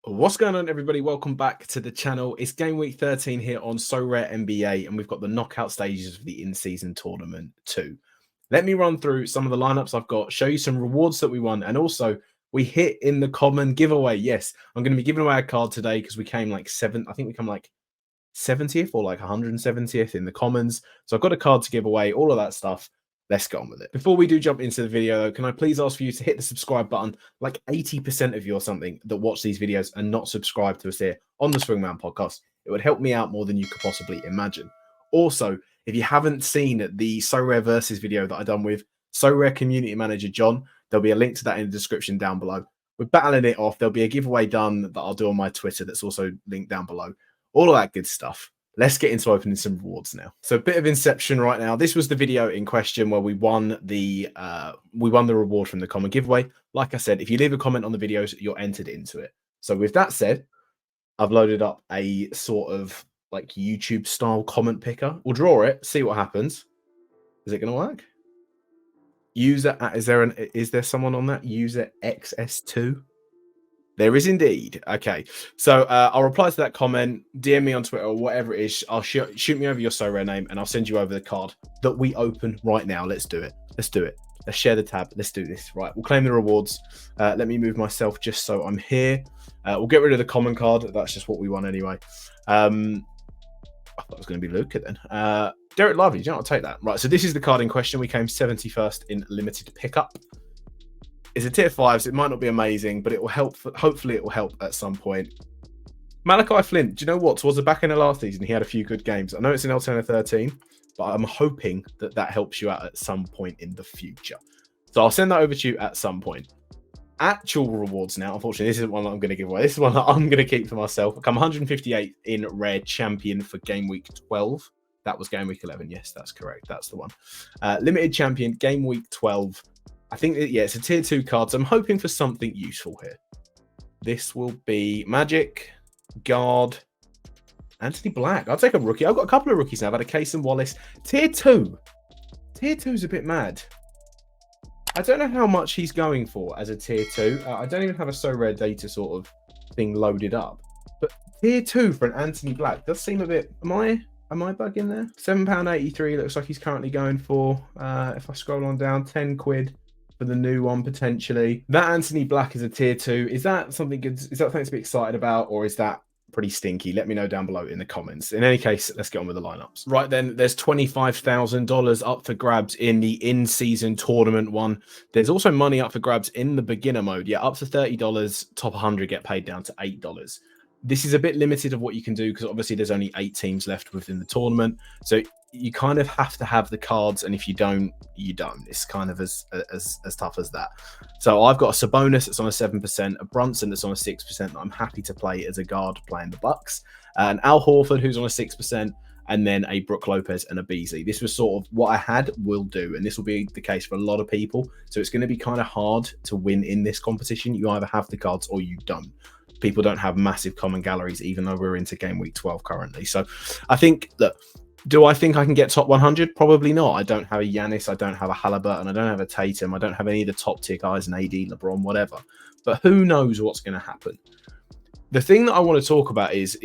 What's going on, everybody? Welcome back to the channel. It's game week 13 here on Sorare NBA, and we've got the knockout stages of the in-season tournament 2. Let me run through some of the lineups I've got, show you some rewards that we won, and also we hit in the common giveaway. Yes, I'm going to be giving away a card today because we came like 7th. I think we come like 70th or like 170th in the commons. So I've got a card to give away, all of that stuff. Let's get on with it. Before we do jump into the video, though, can I please ask for you to hit the subscribe button? Like 80% of you or something that watch these videos and not subscribe to us here on the Swingman podcast. It would help me out more than you could possibly imagine. Also, if you haven't seen the Sorare versus video that I've done with Sorare community manager John, there'll be a link to that in the description down below. We're battling it off. There'll be a giveaway done that I'll do on my Twitter that's also linked down below. All of that good stuff. Let's get into opening some rewards now. So a bit of inception right now. This was the video in question where we won the reward from the common giveaway. Like I said, if you leave a comment on the videos, you're entered into it. So with that said, I've loaded up a sort of like YouTube style comment picker. We'll draw it, see what happens. Is it going to work? User, is there someone on that? User XS2? There is indeed. Okay, so I'll reply to that comment, DM me on Twitter or whatever it is. I'll shoot me over your Sorare name and I'll send you over the card that we open right now. Let's do it. Let's do it. Let's share the tab. Let's do this. Right, we'll claim the rewards. Let me move myself just so I'm here. We'll get rid of the common card. That's just what we want anyway. I thought it was going to be Luca then. Derek Lively, do you know what? I'll take that. Right, so this is the card in question. We came 71st in limited pickup. It's a tier 5, so it might not be amazing, but it will help. Hopefully, it will help at some point. Malachi Flint, do you know what? Towards the back end of last season, he had a few good games. I know it's in Alternate 13, but I'm hoping that that helps you out at some point in the future. So I'll send that over to you at some point. Actual rewards now. Unfortunately, this isn't one that I'm going to give away. This is one that I'm going to keep for myself. I come 158 in Rare Champion for Game Week 12. That was Game Week 11. Yes, that's correct. That's the one. Limited Champion, Game Week 12. I think, yeah, it's a tier 2 card, so I'm hoping for something useful here. This will be Magic, Guard, Anthony Black. I'll take a rookie. I've got a couple of rookies now. I've had a Case and Wallace. Tier 2. Tier 2 is a bit mad. I don't know how much he's going for as a tier 2. I don't even have a Sorare data sort of thing loaded up. But tier 2 for an Anthony Black does seem a bit... Am I bugging there? £7.83 looks like he's currently going for. If I scroll on down, 10 quid. For the new one potentially. That Anthony Black is a tier 2. Is that something good? Is that something to be excited about, or is that pretty stinky? Let me know down below in the comments. In any case, let's get on with the lineups. Right then, there's $25,000 up for grabs in the in-season tournament one. There's also money up for grabs in the beginner mode. Yeah, up to $30. Top 100 get paid down to $8. This is a bit limited of what you can do because obviously there's only 8 teams left within the tournament. So you kind of have to have the cards, and if you don't, you don't. It's kind of as tough as that. So I've got a Sabonis that's on a 7%, a Brunson that's on a 6% that I'm happy to play as a guard playing the Bucks, an Al Horford who's on a 6%, and then a Brook Lopez and a Beasley. This was sort of what I had will do, and this will be the case for a lot of people. So it's going to be kind of hard to win in this competition. You either have the cards or you don't. People don't have massive common galleries, even though we're into game week 12 currently. So I think, look, do I think I can get top 100? Probably not. I don't have a Giannis. I don't have a Halliburton. I don't have a Tatum. I don't have any of the top tier guys, an AD, LeBron, whatever. But who knows what's going to happen? The thing that I want to talk about is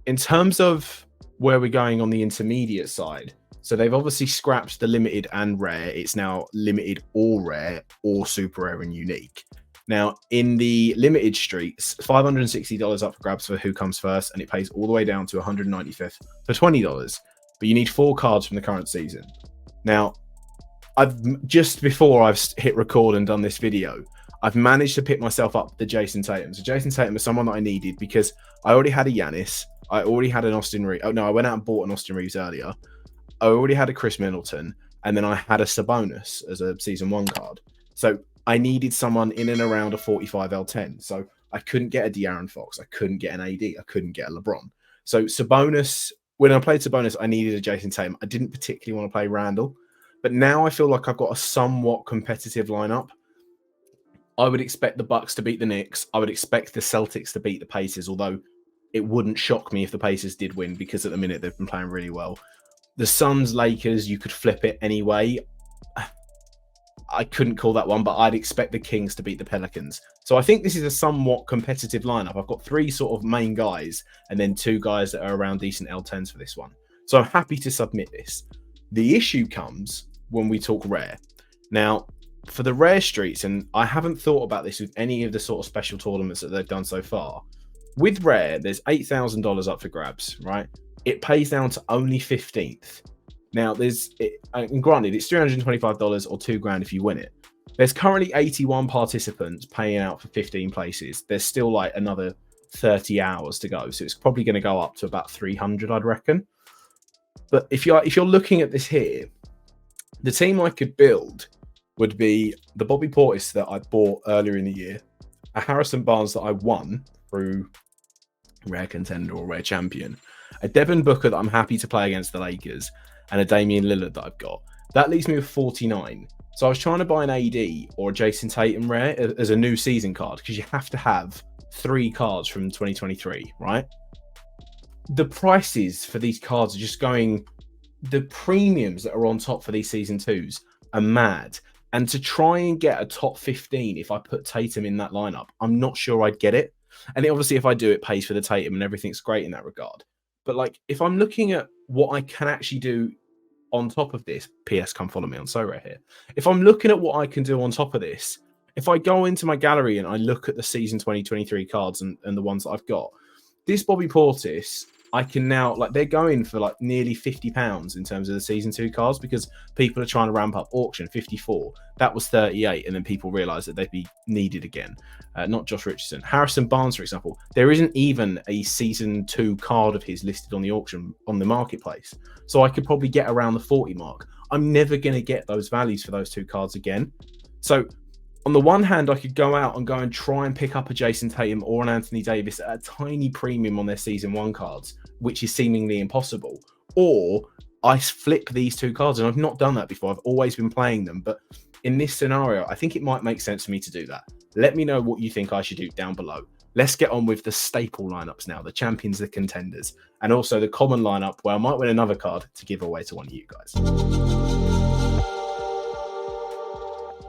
in terms of where we're going on the intermediate side. So they've obviously scrapped the limited and rare. It's now limited or rare or super rare and unique. Now, in the limited streets, $560 up for grabs for who comes first, and it pays all the way down to $195 for $20. But you need 4 cards from the current season. Now, just before I've hit record and done this video, I've managed to pick myself up the Jason Tatum. So Jason Tatum is someone that I needed because I already had a Giannis. I already had an Austin Reeves. Oh, no, I went out and bought an Austin Reeves earlier. I already had a Chris Middleton, and then I had a Sabonis as a Season 1 card. So I needed someone in and around a 45 L10. So I couldn't get a De'Aaron Fox. I couldn't get an AD. I couldn't get a LeBron. So Sabonis, when I played Sabonis, I needed a Jason Tatum. I didn't particularly want to play Randall. But now I feel like I've got a somewhat competitive lineup. I would expect the Bucks to beat the Knicks. I would expect the Celtics to beat the Pacers, although it wouldn't shock me if the Pacers did win because at the minute they've been playing really well. The Suns, Lakers, you could flip it anyway. I couldn't call that one, but I'd expect the Kings to beat the Pelicans. So I think this is a somewhat competitive lineup. I've got 3 sort of main guys and then 2 guys that are around decent L10s for this one. So I'm happy to submit this. The issue comes when we talk rare. Now, for the rare streets, and I haven't thought about this with any of the sort of special tournaments that they've done so far. With rare, there's $8,000 up for grabs, right? It pays down to only 15th. Now, and granted, it's $325 or $2,000 if you win it. There's currently 81 participants paying out for 15 places. There's still like another 30 hours to go, so it's probably going to go up to about 300, I'd reckon. But if you're looking at this here, the team I could build would be the Bobby Portis that I bought earlier in the year, a Harrison Barnes that I won through rare contender or rare champion, a Devin Booker that I'm happy to play against the Lakers, and a Damian Lillard that I've got. That leaves me with 49. So I was trying to buy an AD or a Jason Tatum rare as a new season card, because you have to have 3 cards from 2023, right? The prices for these cards are just going, the premiums that are on top for these season 2s are mad. And to try and get a top 15, if I put Tatum in that lineup, I'm not sure I'd get it. And obviously if I do, it pays for the Tatum and everything's great in that regard. But like, if I'm looking at what I can actually do on top of this, PS, come follow me on Sorare here. If I'm looking at what I can do on top of this, if I go into my gallery and I look at the season 2023 cards and the ones that I've got, this Bobby Portis, I can now, like, they're going for like nearly £50 in terms of the season 2 cards, because people are trying to ramp up auction. 54, that was 38, and then people realize that they'd be needed again. Not Josh Richardson. Harrison Barnes, for example, there isn't even a season 2 card of his listed on the auction on the marketplace, so I could probably get around the 40 mark. I'm never going to get those values for those 2 cards again. So on the one hand, I could go out and try and pick up a Jason Tatum or an Anthony Davis at a tiny premium on their season 1 cards, which is seemingly impossible. Or I flip these 2 cards, and I've not done that before. I've always been playing them. But in this scenario, I think it might make sense for me to do that. Let me know what you think I should do down below. Let's get on with the staple lineups now, the champions, the contenders, and also the common lineup where I might win another card to give away to one of you guys.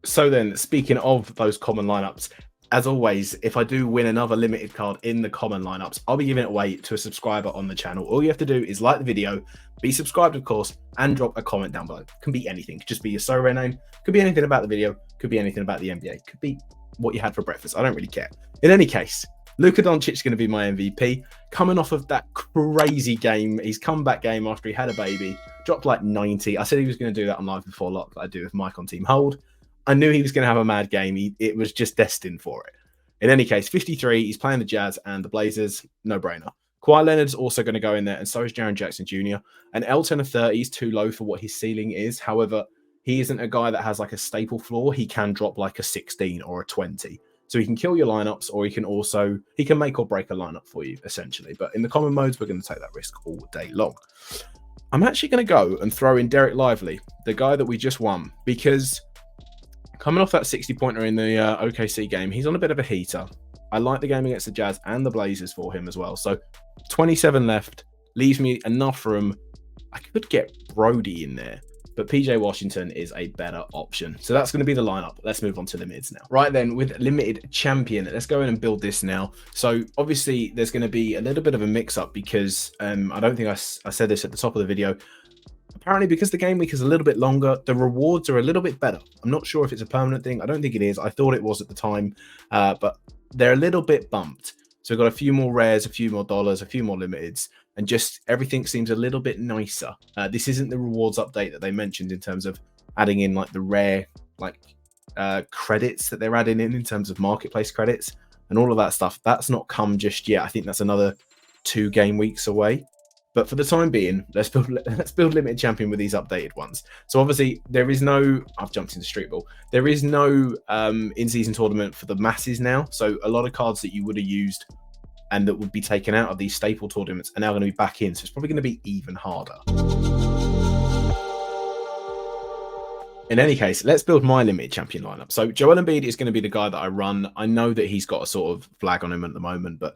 So then, speaking of those common lineups, as always, if I do win another limited card in the common lineups, I'll be giving it away to a subscriber on the channel. All you have to do is like the video, be subscribed, of course, and drop a comment down below. Can be anything. Could just be your Sorare name. Could be anything about the video. Could be anything about the NBA. Could be what you had for breakfast. I don't really care. In any case, Luka Doncic is going to be my MVP. Coming off of that crazy game, his comeback game after he had a baby, dropped like 90. I said he was going to do that on Live Before Lock that I do with Mike on Team Hold. I knew he was going to have a mad game. It was just destined for it. In any case, 53, he's playing the Jazz and the Blazers. No-brainer. Kawhi Leonard's also going to go in there, and so is Jaren Jackson Jr. An L10 of 30 is too low for what his ceiling is. However, he isn't a guy that has like a staple floor. He can drop like a 16 or a 20. So he can kill your lineups, or he can make or break a lineup for you, essentially. But in the common modes, we're going to take that risk all day long. I'm actually going to go and throw in Derek Lively, the guy that we just won, because coming off that 60-pointer in the OKC game, he's on a bit of a heater. I like the game against the Jazz and the Blazers for him as well. So 27 left, leaves me enough room. I could get Brody in there, but PJ Washington is a better option. So that's going to be the lineup. Let's move on to the mids now. Right then, with limited champion, let's go in and build this now. So obviously there's going to be a little bit of a mix-up because I don't think I said this at the top of the video. Apparently, because the game week is a little bit longer, the rewards are a little bit better. I'm not sure if it's a permanent thing. I don't think it is. I thought it was at the time, but they're a little bit bumped. So we've got a few more rares, a few more dollars, a few more limiteds, and just everything seems a little bit nicer. This isn't the rewards update that they mentioned in terms of adding in like the rare credits that they're adding in terms of marketplace credits and all of that stuff. That's not come just yet. I think that's another 2 game weeks away. But for the time being, let's build limited champion with these updated ones. So obviously there is no, I've jumped into street ball. There is no in-season tournament for the masses now. So a lot of cards that you would have used and that would be taken out of these staple tournaments are now going to be back in. So it's probably going to be even harder. In any case, let's build my limited champion lineup. So Joel Embiid is going to be the guy that I run. I know that he's got a sort of flag on him at the moment, but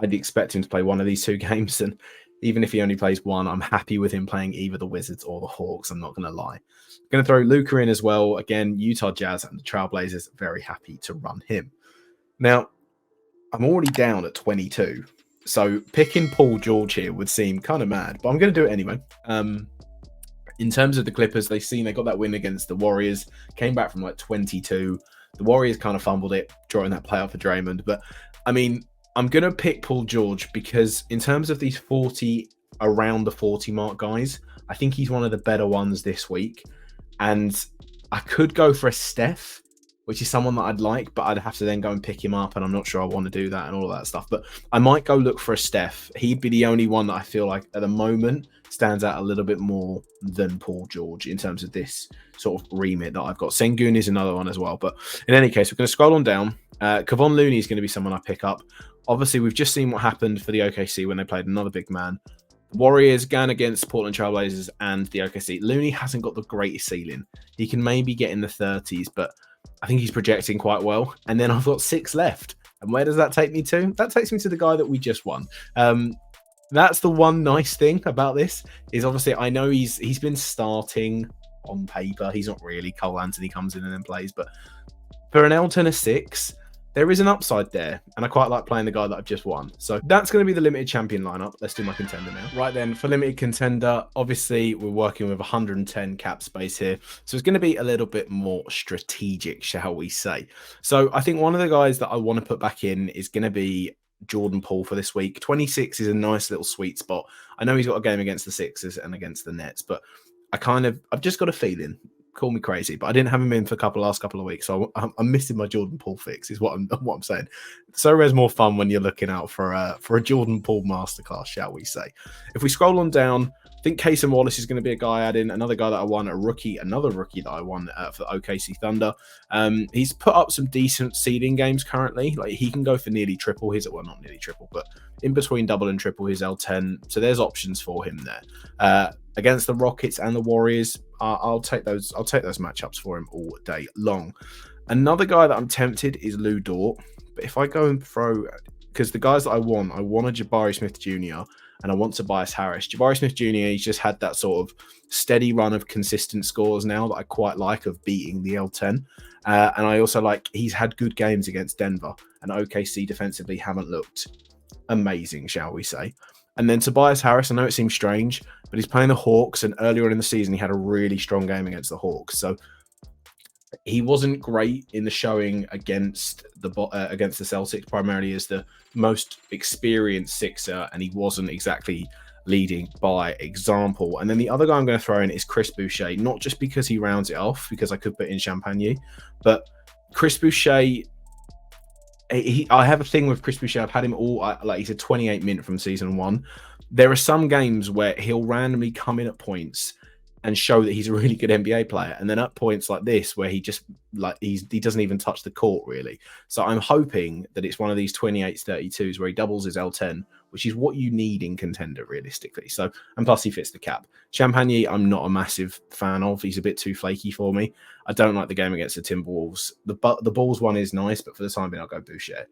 I'd expect him to play one of these 2 games. And Even if he only plays one, I'm happy with him playing either the Wizards or the Hawks. I'm not going to lie. I'm going to throw Luka in as well. Again, Utah Jazz and the Trailblazers, very happy to run him. Now, I'm already down at 22. So picking Paul George here would seem kind of mad, but I'm going to do it anyway. In terms of the Clippers, they got that win against the Warriors, came back from like 22. The Warriors kind of fumbled it during that playoff for Draymond. But I mean, I'm going to pick Paul George because in terms of these around the 40 mark guys, I think he's one of the better ones this week. And I could go for a Steph, which is someone that I'd like, but I'd have to then go and pick him up, and I'm not sure I want to do that and all of that stuff. But I might go look for a Steph. He'd be the only one that I feel like at the moment stands out a little bit more than Paul George in terms of this sort of remit that I've got. Sengun is another one as well. But in any case, we're going to scroll on down. Kevon Looney is going to be someone I pick up. Obviously, we've just seen what happened for the OKC when they played another big man. Warriors going against Portland Trailblazers and the OKC. Looney hasn't got the greatest ceiling. He can maybe get in the 30s, but I think he's projecting quite well. And then I've got 6 left. And where does that take me to? That takes me to the guy that we just won. That's the one nice thing about this is obviously I know he's been starting on paper. He's not really. Cole Anthony comes in and then plays. But for an L10 of 6, there is an upside there, and I quite like playing the guy that I've just won. So that's going to be the limited champion lineup. Let's do my contender now. Right then, for limited contender, obviously we're working with 110 cap space here. So it's going to be a little bit more strategic, shall we say. So I think one of the guys that I want to put back in is going to be Jordan Poole for this week. 26 is a nice little sweet spot. I know he's got a game against the Sixers and against the Nets, but I've just got a feeling. Call me crazy, but I didn't have him in for last couple of weeks, so I'm missing my Jordan Poole fix. Is what I'm saying. Sorare's more fun when you're looking out for a Jordan Poole masterclass, shall we say? If we scroll on down, I think Cason Wallace is going to be a guy I add in. Another guy that I won, another rookie that I won for OKC Thunder. He's put up some decent seeding games currently. Like he can go for nearly triple his, well not nearly triple, but in between double and triple his L10. So there's options for him there. Against the Rockets and the Warriors, I'll take those matchups for him all day long. Another guy that I'm tempted is Lou Dort. But if I go and throw, because the guys that I want a Jabari Smith Jr. and I want Tobias Harris. Jabari Smith Jr., he's just had that sort of steady run of consistent scores now that I quite like of beating the L10. And I also like, he's had good games against Denver, and OKC defensively haven't looked amazing, shall we say. And then Tobias Harris, I know it seems strange, but he's playing the Hawks, and earlier in the season, he had a really strong game against the Hawks. So he wasn't great in the showing against the Celtics, primarily as the most experienced Sixer, and he wasn't exactly leading by example. And then the other guy I'm going to throw in is Chris Boucher, not just because he rounds it off, because I could put in Champagny, but Chris Boucher, I have a thing with Chris Boucher. I've had him he's a 28 min from season 1. There are some games where he'll randomly come in at points and show that he's a really good NBA player, and then at points like this where he just he doesn't even touch the court really. So I'm hoping that it's one of these 28-32s where he doubles his L10, which is what you need in contender realistically. So, and plus he fits the cap. Champagny, I'm not a massive fan of. He's a bit too flaky for me. I don't like the game against the Timberwolves. The Bulls one is nice, but for the time being, I'll go Boucher.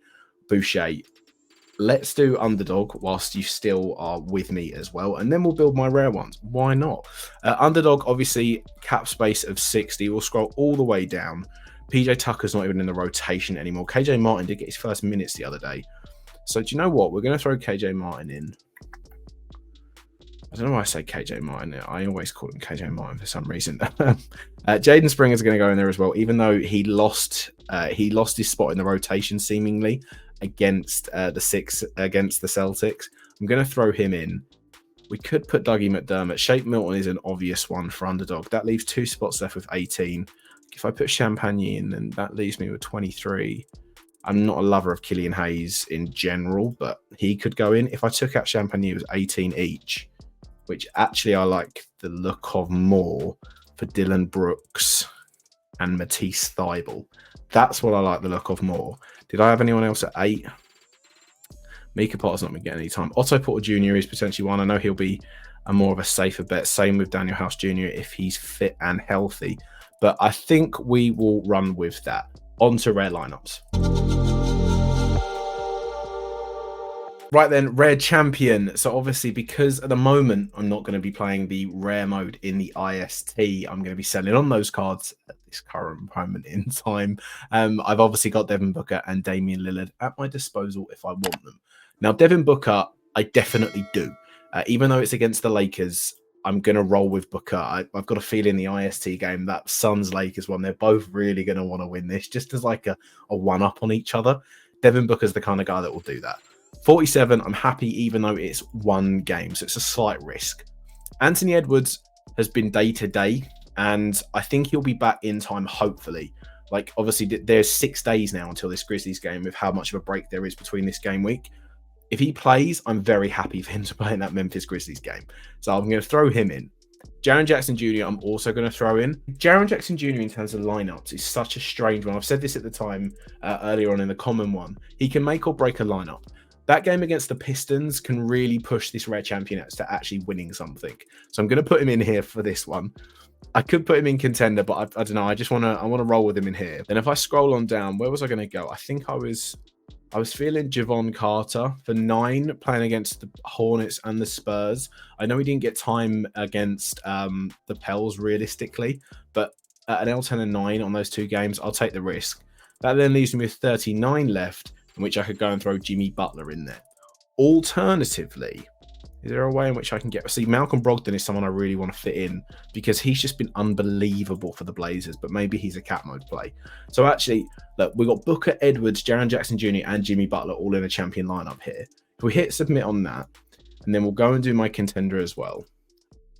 Let's do underdog whilst you still are with me as well, and then we'll build my rare ones. Why not? Underdog, obviously, cap space of 60. We'll scroll all the way down. PJ Tucker's not even in the rotation anymore. KJ Martin did get his first minutes the other day. So do you know what? We're going to throw KJ Martin in. I don't know why I say KJ Martin. I always call him KJ Martin for some reason. Jaden Springer's going to go in there as well, even though he lost his spot in the rotation seemingly against the Celtics. I'm going to throw him in. We could put Dougie McDermott. Shake Milton is an obvious one for underdog. That leaves 2 spots left with 18. If I put Champagny in, then that leaves me with 23. I'm not a lover of Killian Hayes in general, but he could go in. If I took out Champagny, it was 18 each, which actually I like the look of more for Dylan Brooks and Matisse Thybulle. That's what I like the look of more. Did I have anyone else at 8? Mika Potter's not going to get any time. Otto Porter Jr. is potentially one. I know he'll be a more of a safer bet. Same with Daniel House Jr. if he's fit and healthy. But I think we will run with that. On to rare lineups. Right then, rare champion. So obviously, because at the moment I'm not going to be playing the rare mode in the IST, I'm going to be selling on those cards at this current moment in time. I've obviously got Devin Booker and Damian Lillard at my disposal if I want them. Now, Devin Booker, I definitely do. Even though it's against the Lakers, I'm going to roll with Booker. I've got a feeling the IST game, that Suns-Lakers one, they're both really going to want to win this, just as like a one-up on each other. Devin Booker's the kind of guy that will do that. 47, I'm happy even though it's one game, so it's a slight risk. Anthony Edwards has been day-to-day, and I think he'll be back in time, hopefully. Like, obviously, there's 6 days now until this Grizzlies game with how much of a break there is between this game week. If he plays, I'm very happy for him to play in that Memphis Grizzlies game. So I'm going to throw him in. Jaren Jackson Jr. I'm also going to throw in. Jaren Jackson Jr. in terms of lineups is such a strange one. I've said this at the time earlier on in the common one. He can make or break a lineup. That game against the Pistons can really push this rare champion to actually winning something. So I'm going to put him in here for this one. I could put him in contender, but I don't know. I want to roll with him in here. Then if I scroll on down, where was I going to go? I think I was feeling Javon Carter for 9, playing against the Hornets and the Spurs. I know he didn't get time against the Pels realistically, but at an L10 and 9 on those 2 games, I'll take the risk. That then leaves me with 39 left, in which I could go and throw Jimmy Butler in there. Alternatively, is there a way in which I can get... See, Malcolm Brogdon is someone I really want to fit in because he's just been unbelievable for the Blazers, but maybe he's a cat mode play. So actually, look, we've got Booker, Edwards, Jaren Jackson Jr. and Jimmy Butler all in a champion lineup here. If we hit submit on that, and then we'll go and do my contender as well.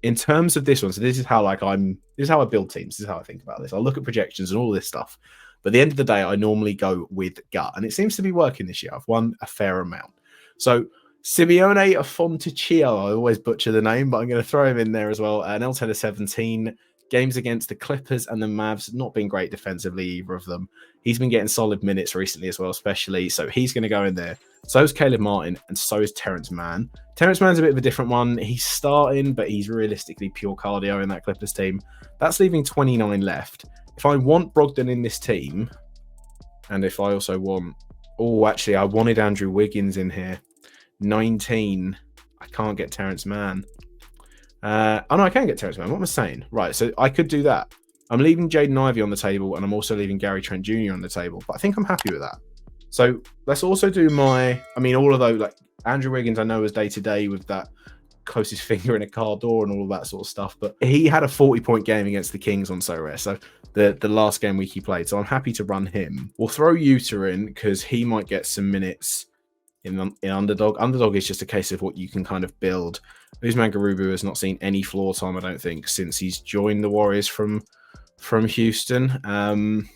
In terms of this one, so this is how I build teams. This is how I think about this. I'll look at projections and all this stuff. But at the end of the day, I normally go with gut, and it seems to be working this year. I've won a fair amount. So Simeone Fontecchio, I always butcher the name, but I'm going to throw him in there as well. An L10 of 17 games against the Clippers and the Mavs, not been great defensively, either of them. He's been getting solid minutes recently as well, especially. So he's going to go in there. So is Caleb Martin, and so is Terrence Mann. Terrence Mann's a bit of a different one. He's starting, but he's realistically pure cardio in that Clippers team. That's leaving 29 left. If I want Brogdon in this team, and if I also want... Oh, actually, I wanted Andrew Wiggins in here. 19. I can't get Terrence Mann. Oh, no, I can get Terrence Mann. What am I saying? Right, so I could do that. I'm leaving Jaden Ivey on the table, and I'm also leaving Gary Trent Jr. on the table. But I think I'm happy with that. So let's also do my... I mean, all of those... Like Andrew Wiggins, I know is day-to-day with that closest finger in a car door and all of that sort of stuff. But he had a 40-point game against the Kings on Sorare. So the last game week he played. So I'm happy to run him. We'll throw Utah in because he might get some minutes in Underdog. Underdog is just a case of what you can kind of build. Usman Garubu has not seen any floor time, I don't think, since he's joined the Warriors from Houston.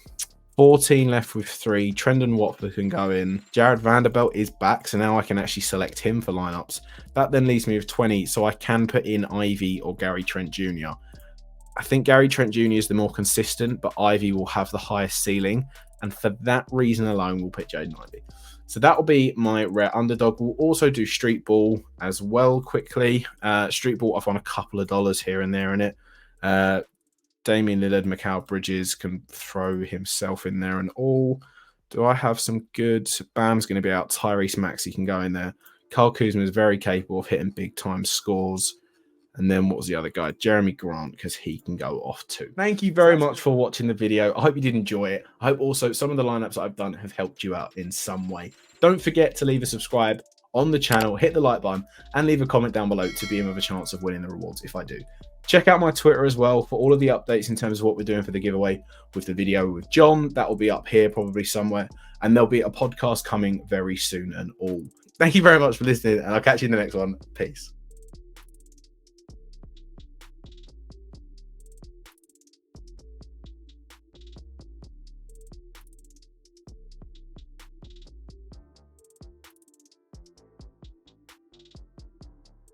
14 left with 3. Trendon Watford can go in. Jared Vanderbilt is back, so now I can actually select him for lineups. That then leaves me with 20, so I can put in Ivy or Gary Trent Jr. I think Gary Trent Jr. is the more consistent, but Ivy will have the highest ceiling, and for that reason alone, we'll pick Jaden Ivey. So that will be my rare underdog. We'll also do Street Ball as well quickly. Street Ball, I've won a couple of dollars here and there in it. Damian Lillard, Mikal Bridges can throw himself in there and all. Do I have some good? Bam's going to be out. Tyrese Maxey can go in there. Kyle Kuzma is very capable of hitting big-time scores. And then what was the other guy? Jeremy Grant, because he can go off too. Thank you very much for watching the video. I hope you did enjoy it. I hope also some of the lineups I've done have helped you out in some way. Don't forget to leave a subscribe on the channel, hit the like button, and leave a comment down below to be in with a chance of winning the rewards if I do. Check out my Twitter as well for all of the updates in terms of what we're doing for the giveaway with the video with John. That will be up here probably somewhere. And there'll be a podcast coming very soon and all. Thank you very much for listening, and I'll catch you in the next one. Peace.